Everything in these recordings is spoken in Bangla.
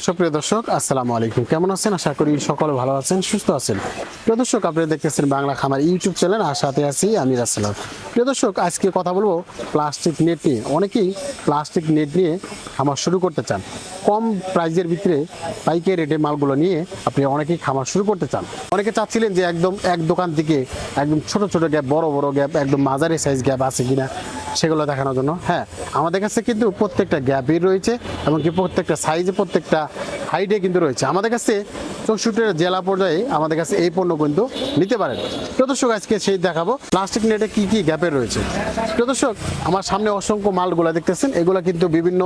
সুপ্রিয় দর্শক, আসসালামু আলাইকুম। কেমন আছেন? আশা করি সকলে ভালো আছেন, সুস্থ আছেন। প্রিয় দর্শক, আপনারা দেখতেছেন বাংলা খামার ইউটিউব চ্যানেল, আর সাথে আছি আমি রাসেলাম। প্রিয় দর্শক, আজকে কথা বলবো প্লাস্টিক নেট নিয়ে। অনেকেই প্লাস্টিক নেট নিয়ে খামার শুরু করতে চান। কম প্রাইজের ভিতরে পাইকারি রেটে মালগুলো নিয়ে আপনি অনেকেই খামার শুরু করতে চান। অনেকে চাচ্ছিলেন যে একদম এক দোকান থেকে একদম ছোট ছোট গ্যাপ, বড় বড় গ্যাপ, একদম মাঝারি সাইজ গ্যাপ আছে কিনা সেগুলো দেখানোর জন্য। হ্যাঁ, আমাদের কাছে কিন্তু প্রত্যেকটা গ্যাপই রয়েছে, এমনকি প্রত্যেকটা সাইজে, প্রত্যেকটা হাইটে কিন্তু রয়েছে। আমাদের কাছে 64 জেলা পর্যায়ে আমাদের কাছে এই পণ্য কিন্তু নিতে পারেন। প্রিয় দর্শক, আজকে সেই দেখাবো প্লাস্টিক নেটে কি কি গ্যাপের রয়েছে। প্রিয় দর্শক, আমার সামনে অসংখ্য মালগুলো দেখতেছেন, এগুলো কিন্তু বিভিন্ন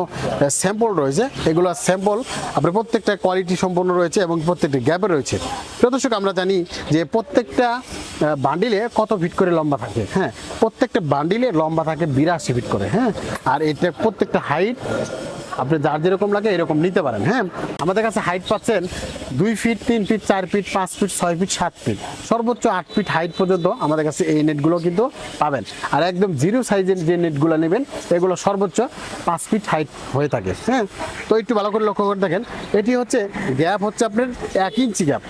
স্যাম্পল রয়েছে। এগুলো স্যাম্পল আপনার প্রত্যেকটা কোয়ালিটি সম্পন্ন রয়েছে এবং প্রত্যেকটা গ্যাপে রয়েছে। প্রিয় দর্শক, আমরা জানি যে প্রত্যেকটা বান্ডিলে কত ফিট করে লম্বা থাকে। হ্যাঁ, প্রত্যেকটা বান্ডিলে লম্বা থাকে 82 ফিট করে। হ্যাঁ, আর এটা প্রত্যেকটা হাইট আপনি যার যেরকম লাগে এরকম নিতে পারেন। হ্যাঁ, আমাদের কাছে হাইট পাচ্ছেন 2 feet, 3 feet, 4 feet, 5 feet, 6 feet, 7 feet, সর্বোচ্চ 8 ফিট হাইট পর্যন্ত আমাদের কাছে এই নেটগুলো কিন্তু পাবেন। আর একদম জিরো সাইজের যে নেটগুলো নেবেন এগুলো সর্বোচ্চ 5 ফিট হাইট হয়ে থাকে। হ্যাঁ, তো একটু ভালো করে লক্ষ্য করে দেখেন, এটি হচ্ছে গ্যাপ হচ্ছে আপনার 1 ইঞ্চি গ্যাপ।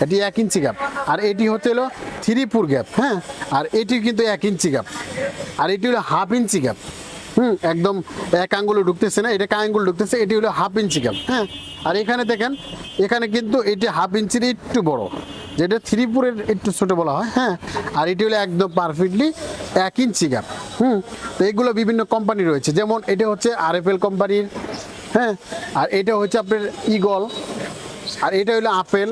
এটি 1 ইঞ্চি গ্যাপ। আর এটি হচ্ছে হলো 3 গ্যাপ। হ্যাঁ, আর এটি কিন্তু 1 ইঞ্চি গ্যাপ। আর এটি হলো হাফ ইঞ্চি গ্যাপ। একদম এক আঙ্গুলে ঢুকতেছে না, এটা আঙ্গুল ঢুকতেছে, এটি হলো হাফ ইঞ্চি গ্যাপ। হ্যাঁ, আর এখানে দেখেন, এখানে কিন্তু এটি হাফ ইঞ্চির একটু বড়, যেটা 3 একটু ছোট বলা হয়। হ্যাঁ, আর এটি হলো একদম পারফেক্টলি 1 ইঞ্চি গ্যাপ। তো এগুলো বিভিন্ন কোম্পানি রয়েছে, যেমন এটা হচ্ছে RFL কোম্পানির। হ্যাঁ, আর এটা হচ্ছে আপনার ইগল, আর এটা হলো আপেল,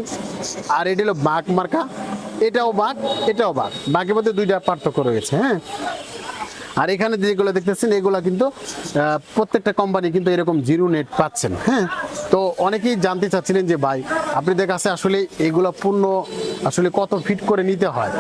আর এটা হলো বাঘ মার্কা। এটাও বাঘ, এটাও বাঘ, বাঘের মধ্যে দুইটা পার্থক্য রয়েছে। হ্যাঁ, আর এখানে যেগুলো দেখতেছেন এগুলো কিন্তু প্রত্যেকটা কোম্পানি কিন্তু এরকম জিরো নেট পাচ্ছেন। হ্যাঁ, তো অনেকেই জানতে চাচ্ছিলেন যে ভাই, আপনাদের কাছে আসলে এগুলো পণ্য আসলে কত ফিট করে নিতে হয়।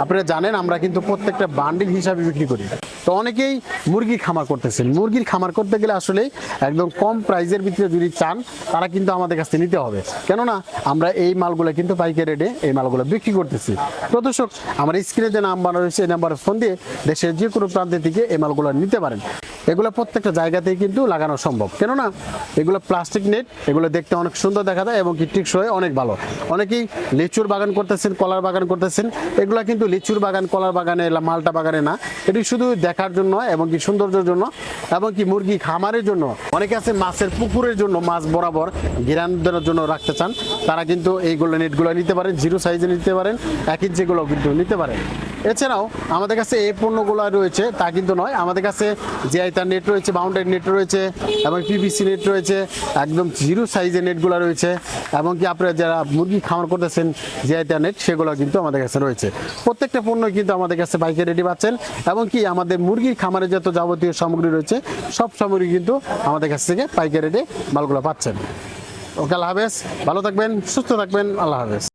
আপনারা জানেন আমরা কিন্তু প্রত্যেকটা বান্ডিল হিসাবে বিক্রি করি। তো অনেকেই মুরগি খামার করতেছেন। মুরগির খামার করতে গেলে আসলে একদম কম প্রাইজের ভিতরে যদি চান, তারা কিন্তু আমাদের কাছে নিতে হবে। কেননা আমরা এই মালগুলো কিন্তু পাইকারি রেটে এই মালগুলো বিক্রি করতেছি। তো দর্শক, আমার স্ক্রিনে যে নাম্বার রয়েছে এই নাম্বারে ফোন দিয়ে দেশের যে কোনো প্রান্তে থেকে এই মালগুলো নিতে পারেন। এগুলো প্রত্যেকটা জায়গাতেই কিন্তু লাগানো সম্ভব, কেননা এগুলো প্লাস্টিক নেট, এগুলো দেখতে অনেক সুন্দর দেখা যায় এবং কি টেকসই অনেক ভালো। অনেকেই লিচুর বাগান করতেছেন, কলার বাগান করতেছেন, এগুলো কিন্তু লিচুর বাগান, কলার বাগানে, মালটা বাগানে না, এটি শুধু দেখার জন্য এবং কি সৌন্দর্যের জন্য এবং কি মুরগি খামারের জন্য। অনেকে আছে মাছের পুকুরের জন্য, মাছ বরাবর ঘেরান দেওয়ার জন্য রাখতে চান, তারা কিন্তু এইগুলো নেটগুলো নিতে পারেন। জিরো সাইজে নিতে পারেন, 1 ইঞ্চিগুলো কিন্তু নিতে পারেন। এছাড়াও আমাদের কাছে এই পণ্যগুলো রয়েছে তা কিন্তু নয়, আমাদের কাছে জিআইতার নেট রয়েছে, বাউন্ডারি নেট রয়েছে এবং PVC নেট রয়েছে, একদম জিরো সাইজের নেটগুলো রয়েছে। এবং কি আপনারা যারা মুরগি খামার করতেছেন, জিআইতার নেট সেগুলো কিন্তু আমাদের কাছে রয়েছে। প্রত্যেকটা পণ্য কিন্তু আমাদের কাছে পাইকারি রেটে পাচ্ছেন। এবং কি আমাদের মুরগির খামারে যত যাবতীয় সামগ্রী রয়েছে সব সামগ্রী কিন্তু আমাদের কাছ থেকে পাইকারি রেটে মালগুলো পাচ্ছেন। ওকে, আল্লাহ হাফেজ, ভালো থাকবেন, সুস্থ থাকবেন, আল্লাহ হাফেজ।